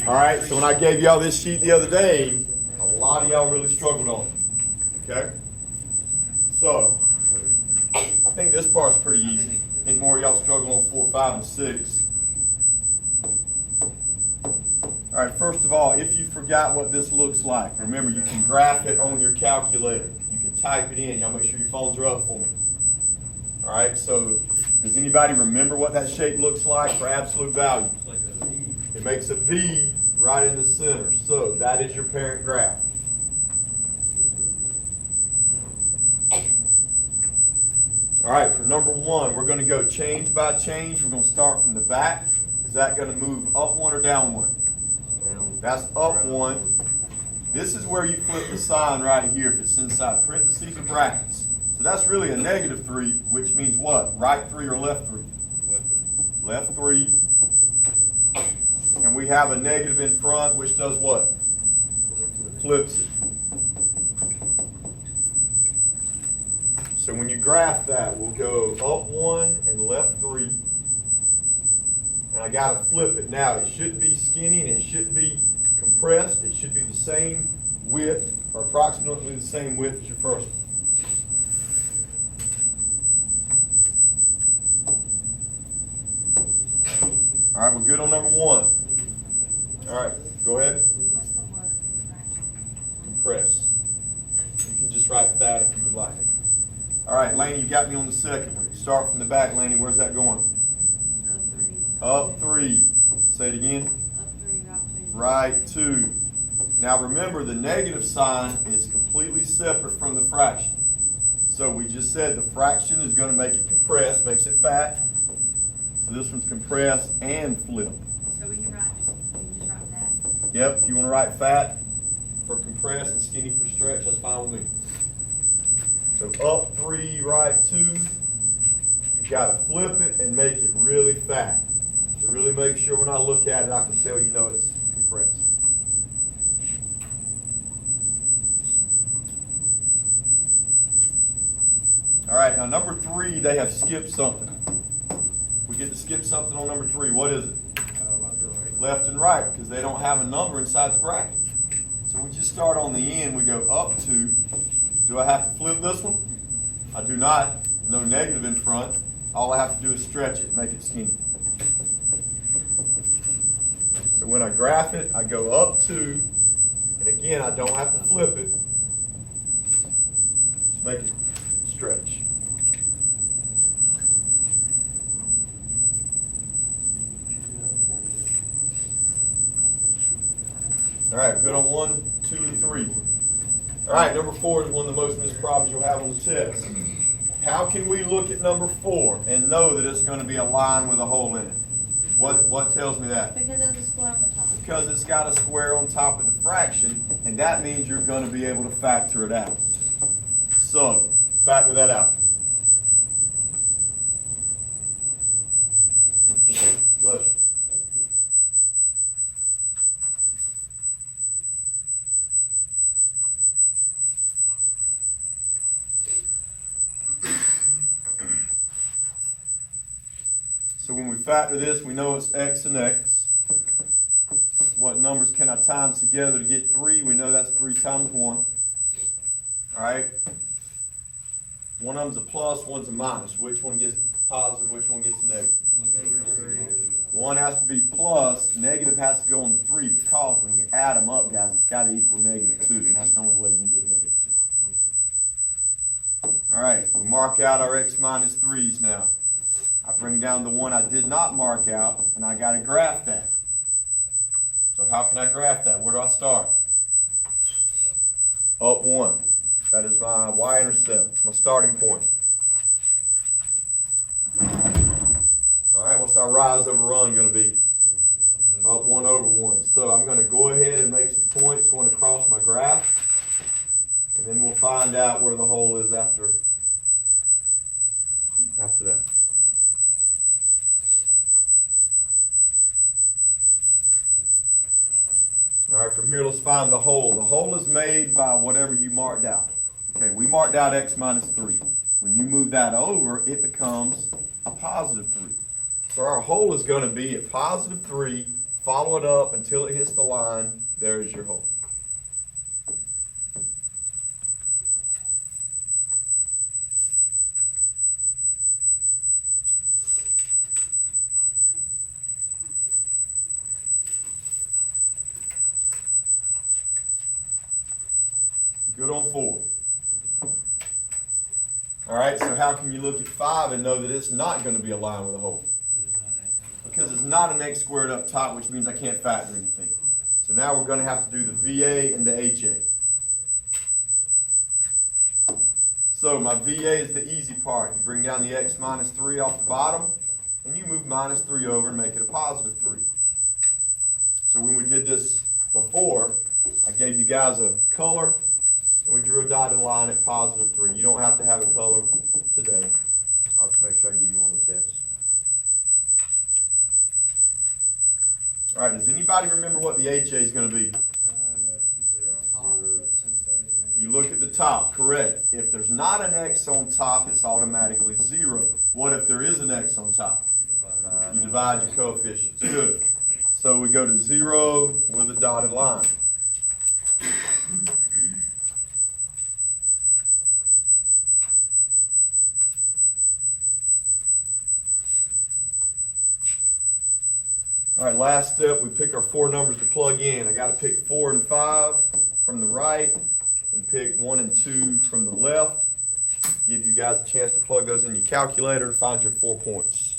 All right, so when I gave y'all this sheet the other day, a lot of y'all really struggled on it. Okay? So, I think this part's pretty easy. I think more of y'all struggle on 4, 5, and 6. All right, first of all, if you forgot what this looks like, remember you can graph it on your calculator. You can type it in. Y'all make sure your phones are up for me. All right, so does anybody remember what that shape looks like for absolute value? It's like a V. It makes a V right in the center. So that is your parent graph. All right, for number 1, we're going to go change by change. We're going to start from the back. Is that going to move up 1 or down 1? That's up 1. This is where you flip the sign right here if it's inside parentheses or brackets. So that's really a -3, which means what? Right 3 or left 3? Left 3. And we have a negative in front, which does what? Flips it. So when you graph that, we'll go up 1 and left 3. And I got to flip it. Now, it shouldn't be skinny and it shouldn't be compressed. It should be the same width, or approximately the same width as your first one. All right, we're good on number 1. All right, go ahead. What's the word Compress. You can just write that if you would like. All right, Laney, you got me on the second one. Start from the back, Laney. Where's that going? Up 3. Up 3. Say it again. Up 3, Right 2. Now remember, the negative sign is completely separate from the fraction. So we just said the fraction is going to make it compress, makes it fat. So this one's compressed and flip. So we can just write that. Yep, if you want to write fat for compress and skinny for stretch, that's fine with me. So up 3, right 2. You've got to flip it and make it really fat. To really make sure when I look at it, I can tell you know it's compressed. All right, now number 3, they have skipped something. We get to skip something on number 3. What is it? Left and right, because they don't have a number inside the bracket. So we just start on the end. We go up 2. Do I have to flip this one? I do not. No negative in front. All I have to do is stretch it, make it skinny. So when I graph it, I go up 2. And again, I don't have to flip it. Just make it stretch. All right, good on 1, 2, and 3. All right, number 4 is one of the most missed problems you'll have on the test. How can we look at number 4 and know that it's going to be a line with a hole in it? What tells me that? Because there's a square on the top. Because it's got a square on top of the fraction, and that means you're going to be able to factor it out. So, factor that out. Bless you. So when we factor this, we know it's x and x. What numbers can I times together to get 3? We know that's 3 times 1. All right. One of them's a plus, one's a minus. Which one gets the positive, which one gets the negative? One has to be plus, negative has to go on the 3, because when you add them up, guys, it's got to equal -2, and that's the only way you can get -2. All right, we mark out our x minus 3's now. I bring down the one I did not mark out, and I got to graph that. So how can I graph that? Where do I start? Up 1. That is my y-intercept. It's my starting point. All right, what's our rise over run going to be? Up 1 over 1. So I'm going to go ahead and make some points going across my graph, and then we'll find out where the hole is after that. All right, from here, let's find the hole. The hole is made by whatever you marked out. Okay, we marked out x minus 3. When you move that over, it becomes a positive 3. So our hole is going to be at positive 3, follow it up until it hits the line. There is your hole. Good on 4. All right, so how can you look at 5 and know that it's not going to be aligned with a hole? Because it's not an X squared up top, which means I can't factor anything. So now we're going to have to do the VA and the HA. So my VA is the easy part. You bring down the X minus 3 off the bottom, and you move minus 3 over and make it a positive 3. So when we did this before, I gave you guys a color, and we drew a dotted line at positive 3. You don't have to have a color today. I'll just make sure I give you one of the tests. All right, does anybody remember what the HA is going to be? 0. You look at the top, correct. If there's not an X on top, it's automatically 0. What if there is an X on top? You divide your coefficients. Good. So we go to 0 with a dotted line. All right, last step, we pick our 4 numbers to plug in. I got to pick 4 and 5 from the right and pick 1 and 2 from the left. Give you guys a chance to plug those in your calculator and find your 4 points.